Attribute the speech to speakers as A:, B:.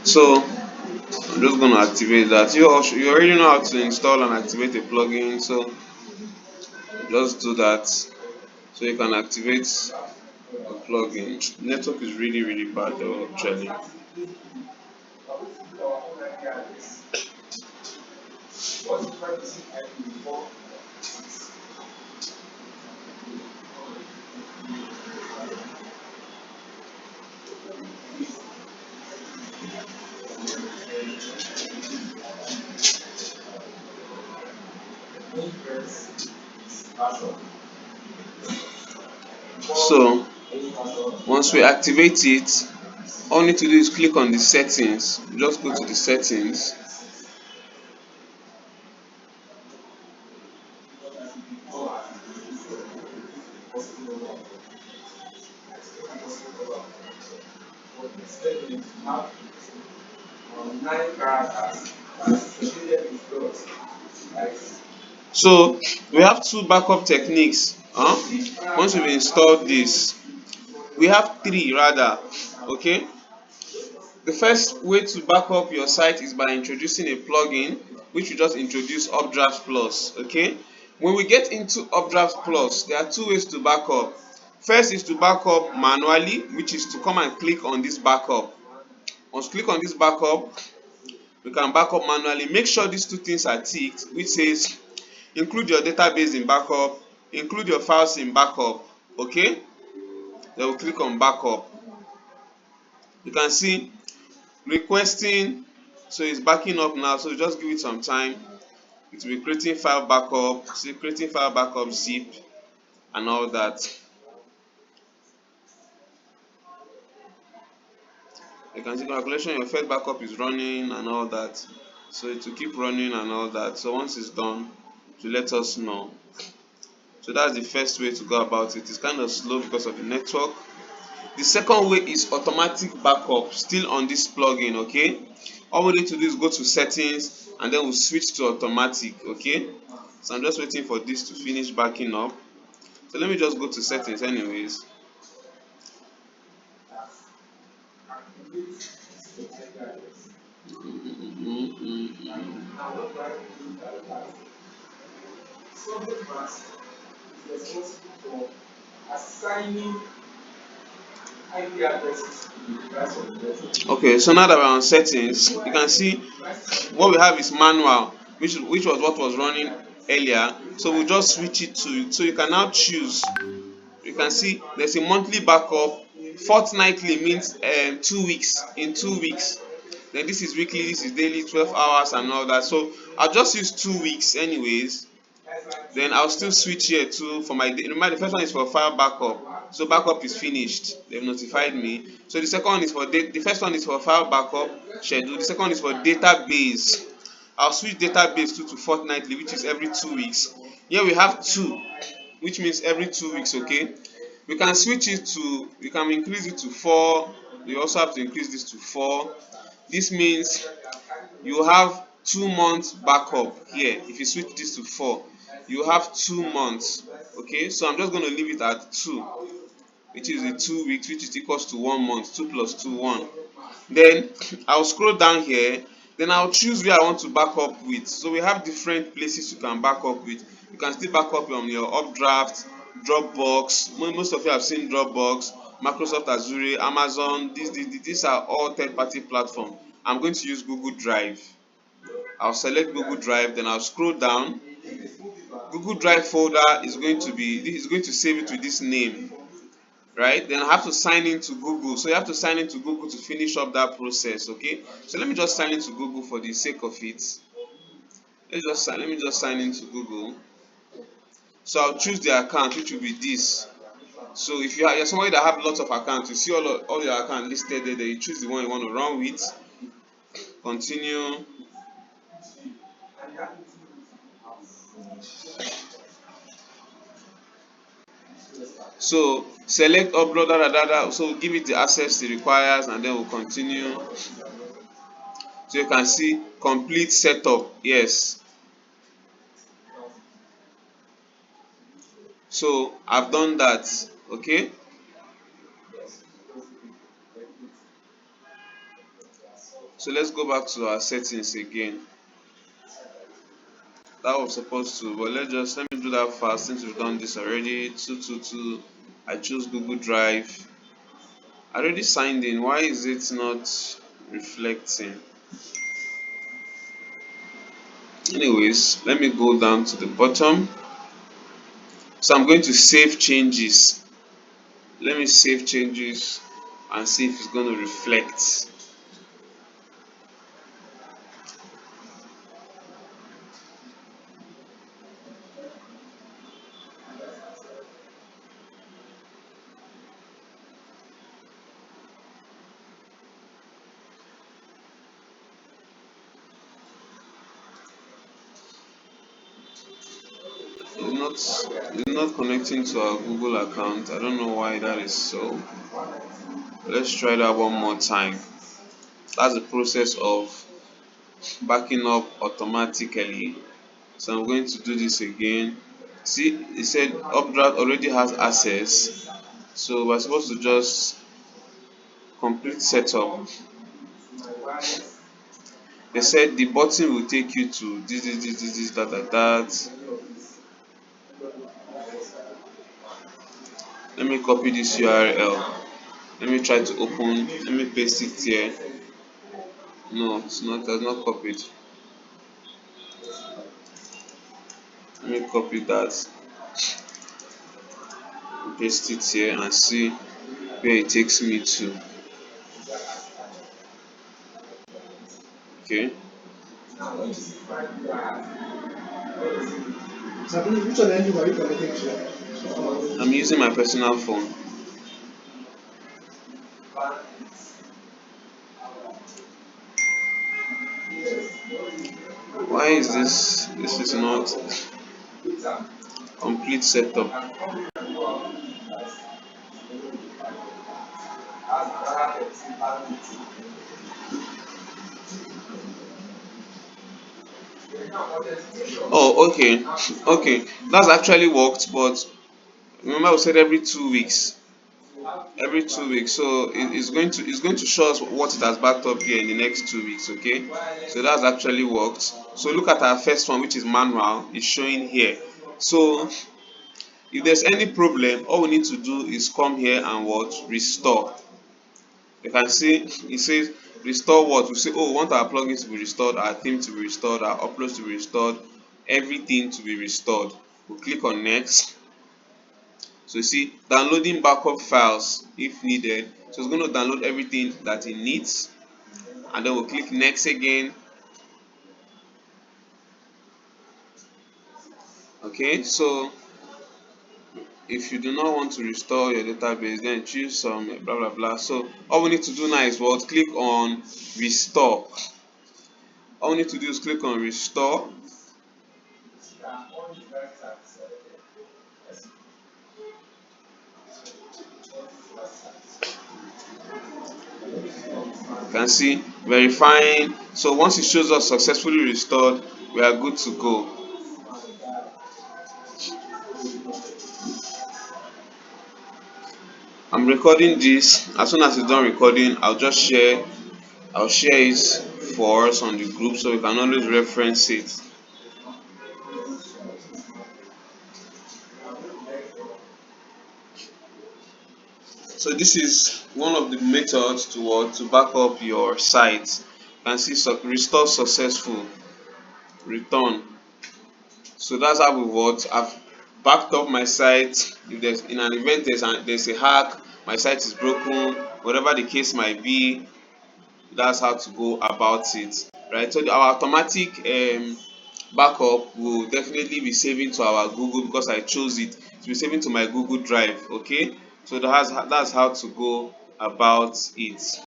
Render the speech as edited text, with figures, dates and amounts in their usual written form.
A: So I'm just going to activate that. You already know how to install and activate a plugin, so just do that so you can activate a plugin. Network is really bad though, actually. So once we activate it, all we need to do is click on the settings. Just go to the settings. So we have two backup techniques. Once we've installed this, we have three rather. Okay. The first way to back up your site is by introducing a plugin, which we just introduce Updraft Plus. Okay. When we get into Updraft Plus, there are two ways to back up. First is to back up manually, which is to come and click on this backup. Once you click on this backup, we can back up manually. Make sure these two things are ticked, which says include your database in backup, include your files in backup. Okay. Then we click on backup. You can see requesting, so it's backing up now, so just give it some time. It will be creating file backup, see creating file backup zip and all that. You can see calculation your first backup is running and all that, so it will keep running and all that. So once it's done, to let us know. So that's the first way to go about it. It's kind of slow because of the network. The second way is automatic backup, still on this plugin. Okay, all we need to do is go to settings and then we'll switch to automatic. Okay, so I'm just waiting for this to finish backing up. So let me just go to settings anyways. Okay, so now that we're on settings, you can see what we have is manual, which was what was running earlier. So we'll just switch it to, so you can now choose. You can see there's a monthly backup. Fortnightly means 2 weeks, in 2 weeks. Then this is weekly, this is daily, 12 hours and all that. So I'll just use 2 weeks anyways. Then I'll still switch here to for my, remember the first one is for file backup, so backup is finished, they've notified me. So the second one is for the first one is for file backup schedule, the second one is for database. I'll switch database to fortnightly, which is every 2 weeks. Here we have two, which means every 2 weeks. Okay, we can switch it to, we can increase it to 4. We also have to increase this to 4. This means you have 2 months backup here. If you switch this to 4, you have 2 months. Okay, so I'm just going to leave it at 2, which is the 2 weeks, which is equals to 1 month. 2 plus 2, 1. Then I'll scroll down here, then I'll choose where I want to back up with. So we have different places you can back up with. You can still back up on your Updraft, Dropbox. Most of you have seen Dropbox, Microsoft Azure, Amazon. These are all third-party platforms. I'm going to use Google Drive. I'll select Google Drive, then I'll scroll down. Google Drive folder is going to be, this is going to save it with this name, right? Then I have to sign into Google. So you have to sign into Google to finish up that process. Okay, so let me just sign into Google for the sake of it. Let me just sign into Google. So I'll choose the account, which will be this. So if you're somebody that have lots of accounts, you see all your accounts listed there, then you choose the one you want to run with. Continue. So select upload data, so give it the access it requires, and then we'll continue. So you can see complete setup. Yes, so I've done that. Okay, So let's go back to our settings again. That was supposed to, but let me do that fast since we've done this already. 222. I choose Google Drive. I already signed in. Why is it not reflecting? Anyways, let me go down to the bottom. So I'm going to save changes. Let me save changes and see if it's going to reflect. It's not connecting to our Google account. I don't know why that is so. Let's try that one more time. That's the process of backing up automatically. So I'm going to do this again. See, it said Updraft already has access. So we're supposed to just complete setup. They said the button will take you to this, that. Let me copy this URL. Let me try to open. Let me paste it here. No, it's not. That's not copied. Let me copy that, paste it here, and see where it takes me to. Okay. Which of them are you connected to? I'm using my personal phone. Why is this? This is not complete setup. Oh, okay, okay. That's actually worked, but remember we said every 2 weeks. Every 2 weeks, so it's going to show us what it has backed up here in the next 2 weeks. Okay, so that's actually worked. So look at our first one, which is manual. It's showing here. So if there's any problem, all we need to do is come here and what, restore. You can see it says restore what. We say, oh, we want our plugins to be restored, our theme to be restored, our uploads to be restored, everything to be restored. We click on next. So you see downloading backup files if needed. So it's going to download everything that it needs, and then we'll click next again. Okay, so if you do not want to restore your database, then choose some blah blah blah. So all we need to do now is what, click on restore. All we need to do is click on restore. You can see verifying. So once it shows us successfully restored, we are good to go. I'm recording this. As soon as it's done recording, I'll share it for us on the group so we can always reference it. So this is one of the methods to back up your site. You can see restore successful, return. So that's how we work. I've backed up my site. If there's in an event there's a hack, my site is broken, whatever the case might be, that's how to go about it. Right. So our automatic backup will definitely be saving to our Google, because I chose it to be saving to my Google Drive. Okay. So that's how to go about it.